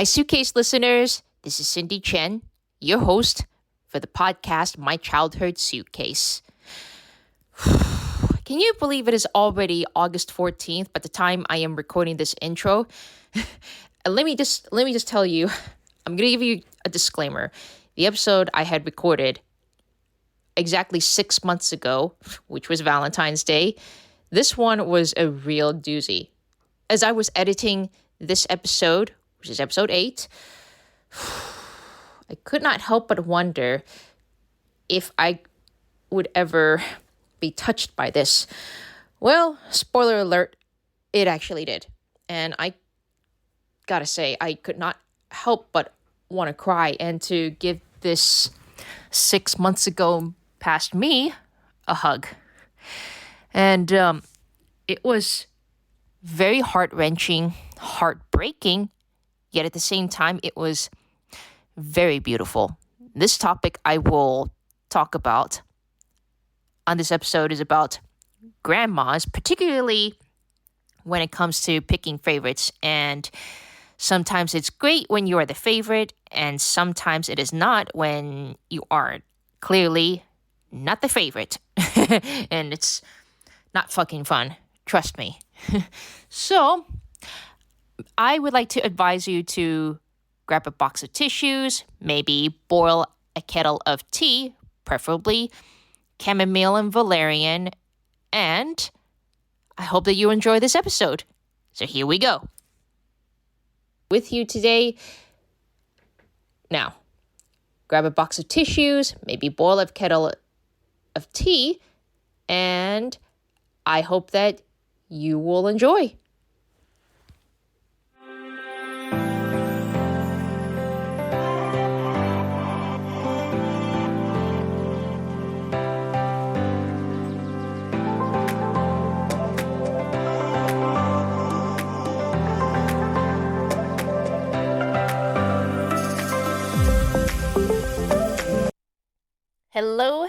Hi, Suitcase listeners. This is Cindy Chen, your host for the podcast My Childhood Suitcase. Can you believe it is already August 14th by the time I am recording this intro? Let me just tell you, I'm going to give you a disclaimer. The episode I had recorded exactly 6 months ago, which was Valentine's Day, this one was a real doozy. As I was editing this episode, which is episode 8, I could not help but wonder if I would ever be touched by this. Well, spoiler alert, it actually did. And I gotta say, I could not help but want to cry and to give this 6 months ago past me a hug. And it was very heart-wrenching, heartbreaking, yet at the same time, it was very beautiful. This topic I will talk about on this episode is about grandmas, particularly when it comes to picking favorites. And sometimes it's great when you are the favorite, and sometimes it is not when you are clearly not the favorite. And it's not fucking fun. Trust me. So, I would like to advise you to grab a box of tissues, maybe boil a kettle of tea, preferably chamomile and valerian, and I hope that you enjoy this episode. So here we go. With you today. Now, grab a box of tissues, maybe boil a kettle of tea, and I hope that you will enjoy.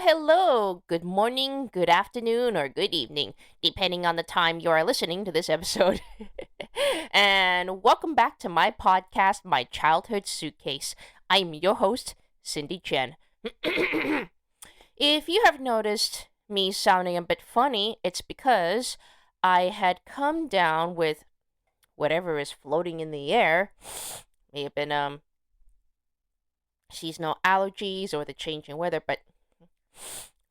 Hello. Good morning, good afternoon, or good evening, depending on the time you are listening to this episode. And welcome back to my podcast, My Childhood Suitcase. I'm your host, Cindy Chen. If you have noticed me sounding a bit funny, it's because I had come down with whatever is floating in the air. May have been seasonal allergies or the change in weather, but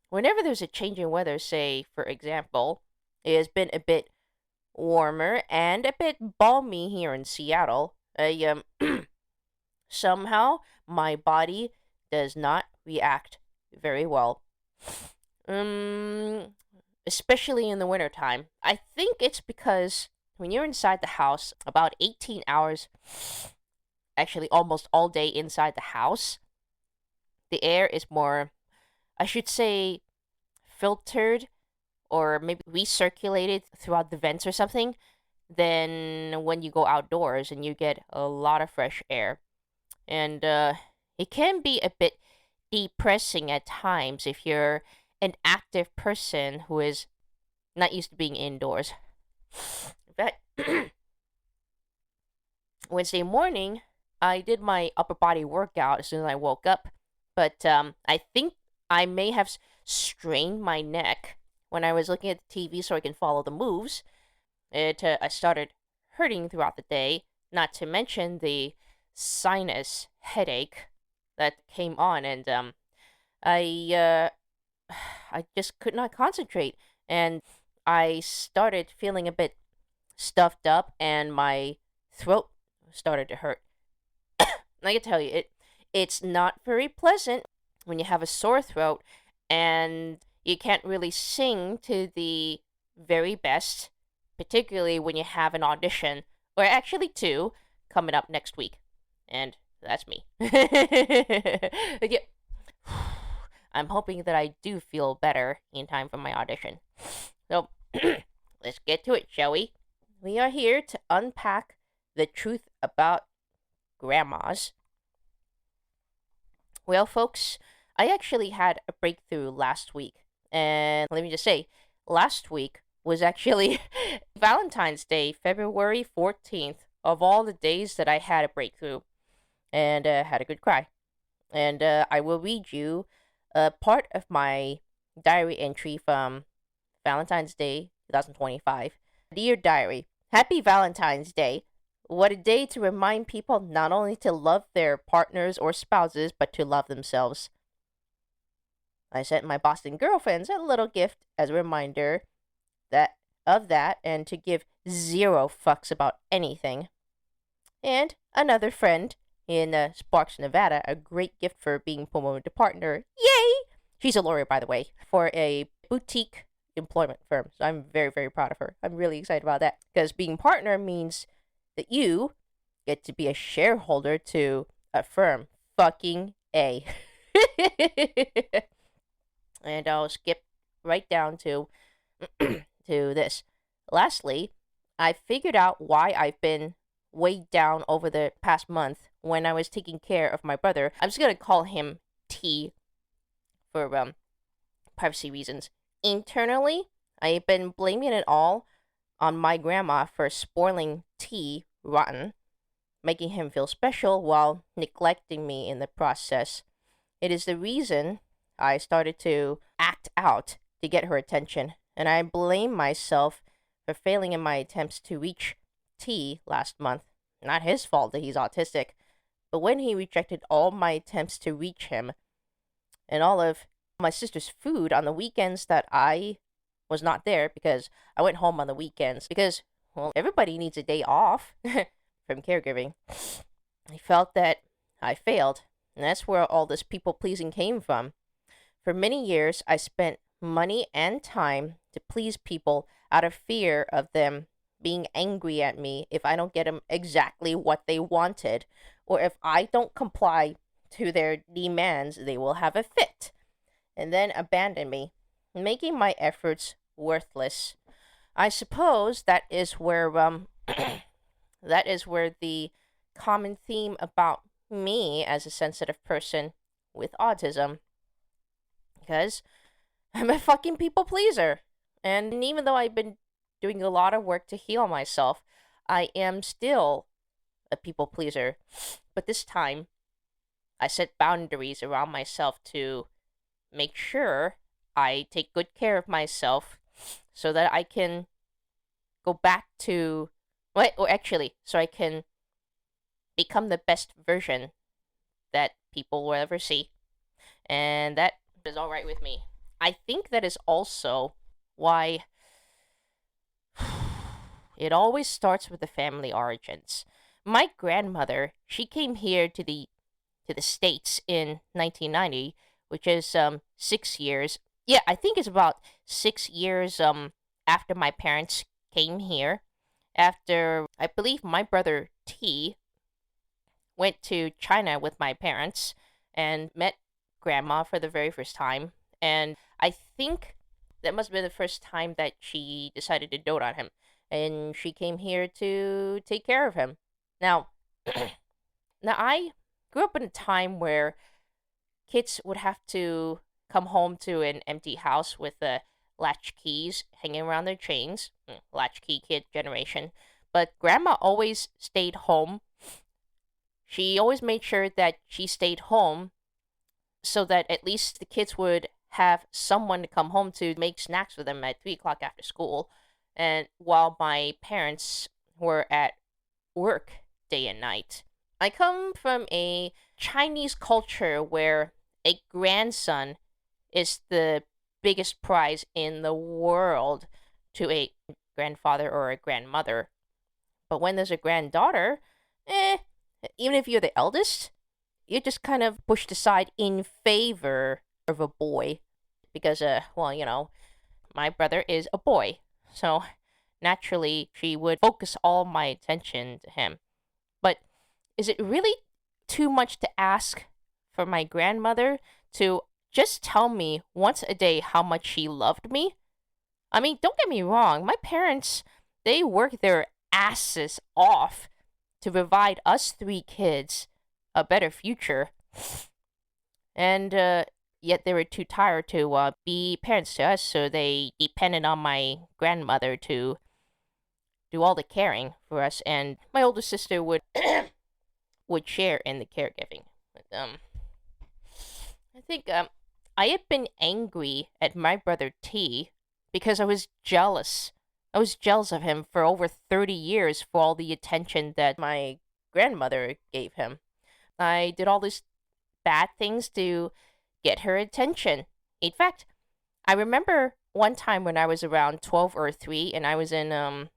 whenever there's a change in weather, say, for example, it has been a bit warmer and a bit balmy here in Seattle, somehow my body does not react very well. Especially in the wintertime. I think it's because when you're inside the house, about 18 hours, actually almost all day inside the house, the air is more, I should say, filtered or maybe recirculated throughout the vents or something than when you go outdoors and you get a lot of fresh air. And it can be a bit depressing at times if you're an active person who is not used to being indoors. In fact, Wednesday morning, I did my upper body workout as soon as I woke up, but I think I may have strained my neck when I was looking at the TV so I can follow the moves. I started hurting throughout the day, not to mention the sinus headache that came on, and I I just could not concentrate, and I started feeling a bit stuffed up, and my throat started to hurt. I can tell you, it's not very pleasant when you have a sore throat and you can't really sing to the very best, particularly when you have an audition, or actually two, coming up next week. And that's me. Yeah. I'm hoping that I do feel better in time for my audition. So, let's get to it, shall we? We are here to unpack the truth about grandmas. Well, folks, I actually had a breakthrough last week. And let me just say, last week was actually Valentine's Day, February 14th, of all the days that I had a breakthrough. and had a good cry. And I will read you a part of my diary entry from Valentine's Day 2025. Dear Diary, Happy Valentine's Day. What a day to remind people not only to love their partners or spouses, but to love themselves. I sent my Boston girlfriends a little gift as a reminder that of that and to give zero fucks about anything. And another friend in Sparks, Nevada, a great gift for being promoted to partner. Yay! She's a lawyer, by the way, for a boutique employment firm. So I'm very, very proud of her. I'm really excited about that because being partner means that you get to be a shareholder to a firm. Fucking A. And I'll skip right down to to this. Lastly, I figured out why I've been weighed down over the past month when I was taking care of my brother. I'm just gonna call him T for privacy reasons. Internally, I've been blaming it all on my grandma for spoiling T rotten, making him feel special while neglecting me in the process. It is the reason I started to act out to get her attention, and I blame myself for failing in my attempts to reach T last month. Not his fault that he's autistic, but when he rejected all my attempts to reach him and all of my sister's food on the weekends that I was not there because I went home on the weekends because, well, everybody needs a day off from caregiving. I felt that I failed, and that's where all this people pleasing came from. For many years, I spent money and time to please people out of fear of them being angry at me if I don't get them exactly what they wanted, or if I don't comply to their demands, they will have a fit and then abandon me, making my efforts worthless. I suppose that is where that is where the common theme about me as a sensitive person with autism, because I'm a fucking people pleaser. And even though I've been doing a lot of work to heal myself, I am still a people pleaser. But this time, I set boundaries around myself to make sure I take good care of myself so that I can go back to, so I can become the best version that people will ever see. And that is all right with me. I think that is also why it always starts with the family origins. My grandmother, she came here to the States in 1990, which is 6 years. Yeah, I think it's about 6 years after my parents came here. After I believe my brother T went to China with my parents and met grandma for the very first time. And I think that must have been the first time that she decided to dote on him. And she came here to take care of him. Now, now I grew up in a time where kids would have to come home to an empty house with latch keys hanging around their chains. Latchkey kid generation. But grandma always stayed home. She always made sure that she stayed home so that at least the kids would have someone to come home to make snacks for them at 3 o'clock after school. And while my parents were at work day and night. I come from a Chinese culture where a grandson is the biggest prize in the world to a grandfather or a grandmother. But when there's a granddaughter, even if you're the eldest, you're just kind of pushed aside in favor of a boy. Because, my brother is a boy. So, naturally, she would focus all my attention to him. But is it really too much to ask for my grandmother to just tell me once a day how much she loved me? I mean, don't get me wrong. My parents, they work their asses off to provide us 3 kids a better future. And yet they were too tired to be parents to us, so they depended on my grandmother to do all the caring for us. And my older sister would would share in the caregiving. But, I think I had been angry at my brother T because I was jealous. I was jealous of him for over 30 years for all the attention that my grandmother gave him. I did all these bad things to get her attention. In fact, I remember one time when I was around 12 or 3 and I was in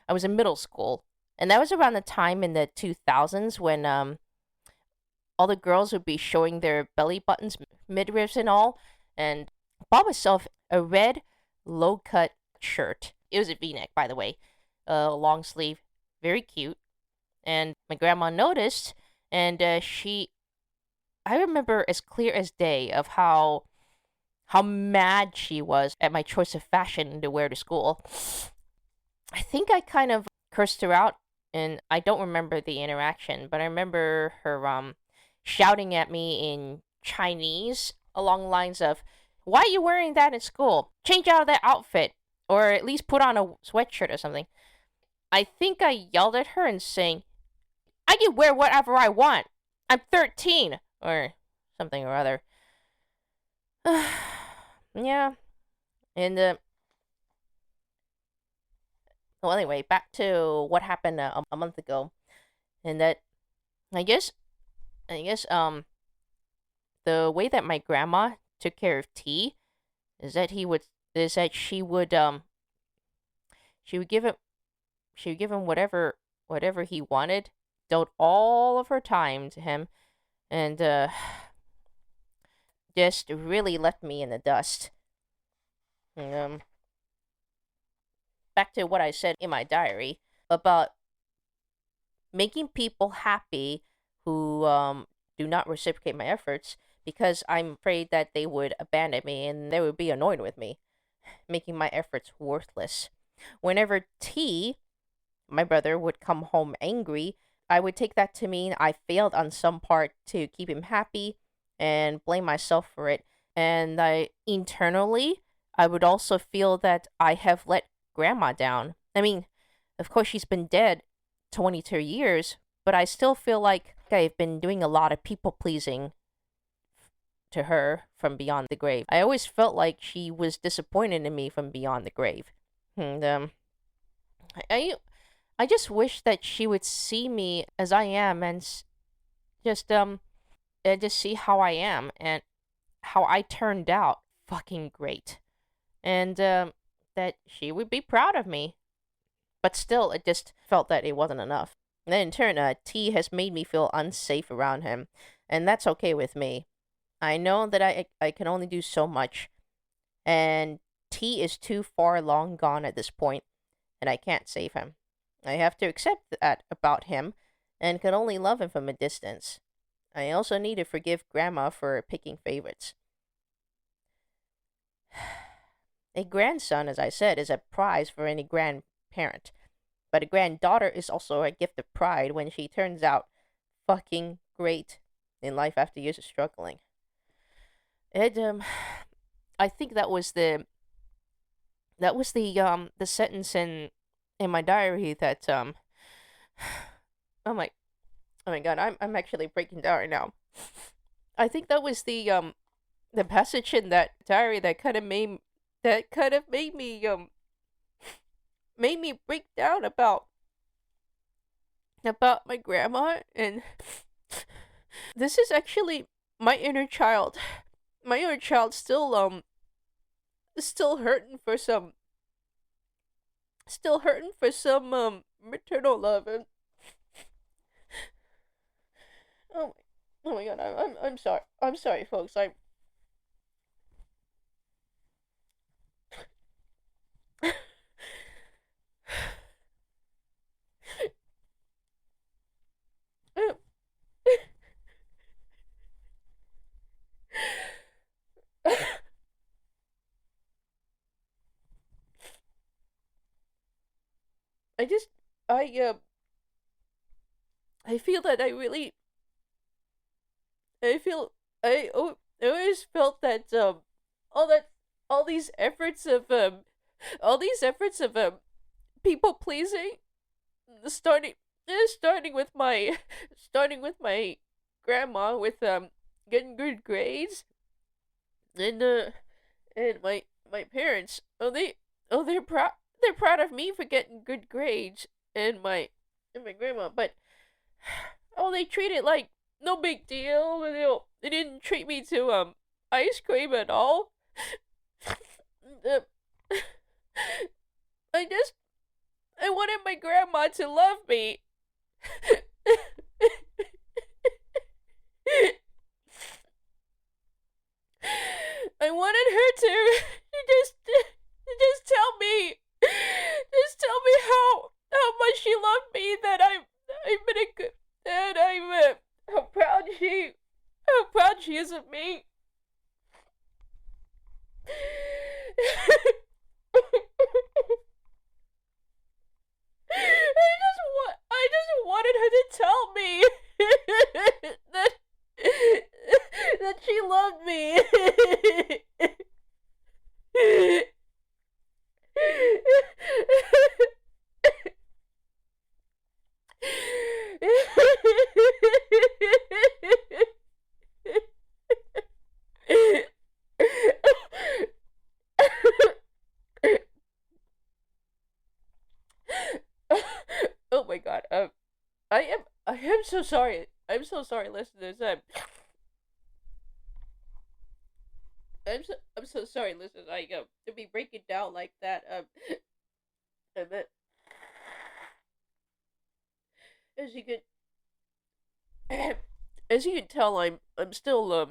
middle school. And that was around the time in the 2000s when all the girls would be showing their belly buttons, midriffs, and all. And I bought myself a red low cut shirt. It was a v neck, by the way, long sleeve, very cute. And my grandma noticed, and I remember as clear as day of how mad she was at my choice of fashion to wear to school. I think I kind of cursed her out, and I don't remember the interaction, but I remember her shouting at me in Chinese along the lines of, "Why are you wearing that in school? Change out of that outfit, or at least put on a sweatshirt or something." I think I yelled at her and saying, "I can wear whatever I want. I'm 13," or something or other. Yeah, and well, anyway, back to what happened a month ago, and that I guess I guess the way that my grandma took care of T is that he would is that she would give him whatever he wanted, devote all of her time to him, and just really left me in the dust. And, back to what I said in my diary about making people happy who do not reciprocate my efforts because I'm afraid that they would abandon me and they would be annoyed with me, making my efforts worthless. Whenever T, my brother, would come home angry, I would take that to mean I failed on some part to keep him happy and blame myself for it. And I would also feel that I have let grandma down. I mean, of course, she's been dead 22 years, but I still feel like I've been doing a lot of people pleasing to her from beyond the grave. I always felt like she was disappointed in me from beyond the grave. And I I just wish that she would see me as I am and just just see how I am and how I turned out fucking great. And that she would be proud of me. But still, it just felt that it wasn't enough. And then in turn, T has made me feel unsafe around him, and that's okay with me. I know that I can only do so much, and T is too far long gone at this point, and I can't save him. I have to accept that about him, and can only love him from a distance. I also need to forgive Grandma for picking favorites. A grandson, as I said, is a prize for any grandparent. But a granddaughter is also a gift of pride when she turns out fucking great in life after years of struggling. It I think the sentence in my diary that oh my oh my god, I'm actually breaking down right now. I think that was the passage in that diary that kind of made me break down about my grandma. And this is actually my inner child. My inner child still hurting for some maternal love. And oh oh my god, I'm sorry. I'm sorry, folks. I just I feel that I feel I always felt that all that all these efforts of people pleasing starting starting with my starting with my grandma with getting good grades, and my parents, they're proud of me for getting good grades, and my grandma, but they treat it like no big deal. They didn't treat me to ice cream at all. Uh, I just I wanted my grandma to love me. I wanted her to just tell me, how much she loved me, that I've been a good, that I'm how proud she is of me. I just wanted her to tell me that that she loved me. Oh my god. I am so sorry. I'm so sorry, listeners. I'm so sorry, listeners. To be breaking down like that. Um, as you can as you can tell, I'm still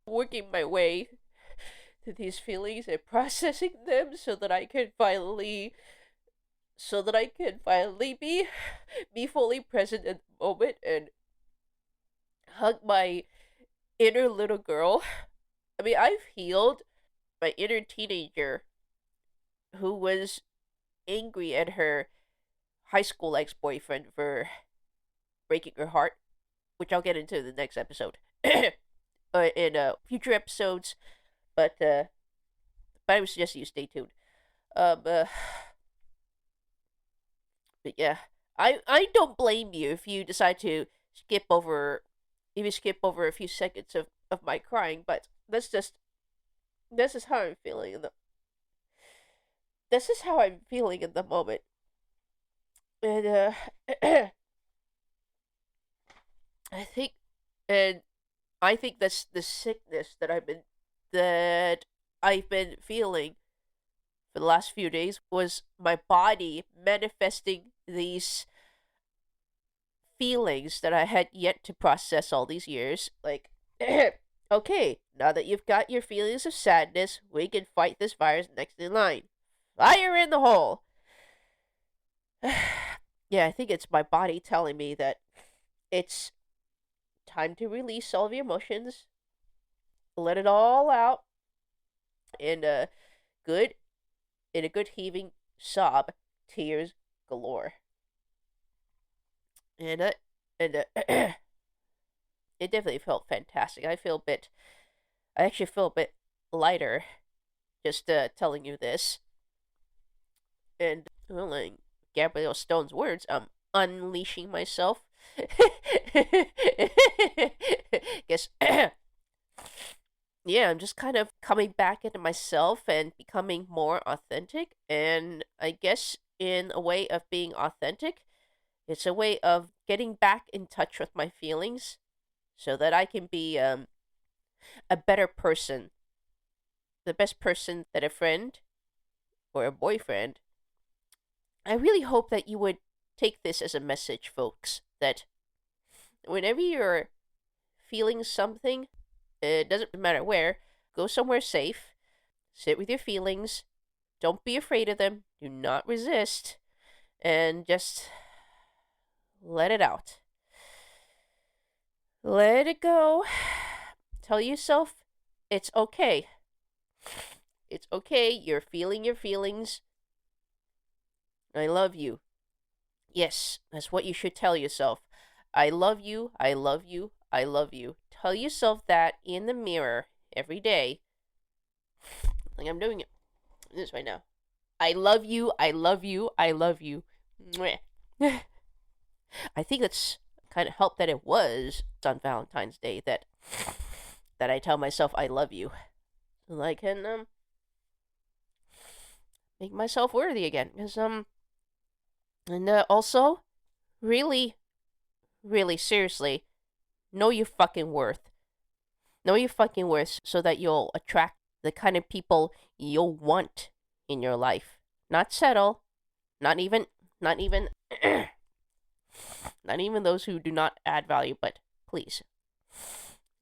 working my way to these feelings and processing them, so that I can finally be fully present in the moment and hug my inner little girl. I mean, I've healed my inner teenager who was angry at her high school ex boyfriend for breaking her heart, which I'll get into in the next episode, in future episodes. But I would suggest you stay tuned. Um, uh, but yeah, I don't blame you if you decide to skip over, if you skip over a few seconds of my crying. But this is how I'm feeling in the this is how I'm feeling in the moment, and I think and I think that's the sickness that I've been feeling for the last few days, was my body manifesting these feelings that I had yet to process all these years. Like, okay, now that you've got your feelings of sadness, we can fight this virus next in line. Fire in the hole! Yeah, I think it's my body telling me that it's time to release all of your emotions, let it all out, and good in a good heaving sob, tears galore. And it definitely felt fantastic. I actually feel a bit lighter just telling you this. And, well, like Gabrielle Stone's words, I'm unleashing myself. Guess, yeah, I'm just kind of coming back into myself and becoming more authentic. And I guess in a way of being authentic, it's a way of getting back in touch with my feelings so that I can be a better person, the best person that a friend or a boyfriend. I really hope that you would take this as a message, folks, that whenever you're feeling something, it doesn't matter where, go somewhere safe, sit with your feelings, don't be afraid of them, do not resist, and just let it out. Let it go. Tell yourself it's okay. It's okay. You're feeling your feelings. I love you. Yes, that's what you should tell yourself. I love you. I love you. I love you. Tell yourself that in the mirror every day. Like I'm doing it this right now. I love you. I love you. I love you. I think it's kind of helped that it was on Valentine's Day that I tell myself I love you, so I can make myself worthy again. Because and also, really, really seriously, know your fucking worth. Know your fucking worth so that you'll attract the kind of people you'll want in your life. Not settle. Not even. Not even. Not even those who do not add value. But please,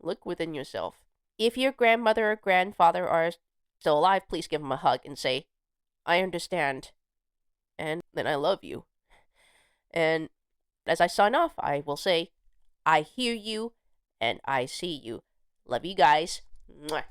look within yourself. If your grandmother or grandfather are still alive, please give them a hug and say, "I understand," and then "I love you." And as I sign off, I will say, "I hear you and I see you. Love you guys." Mwah.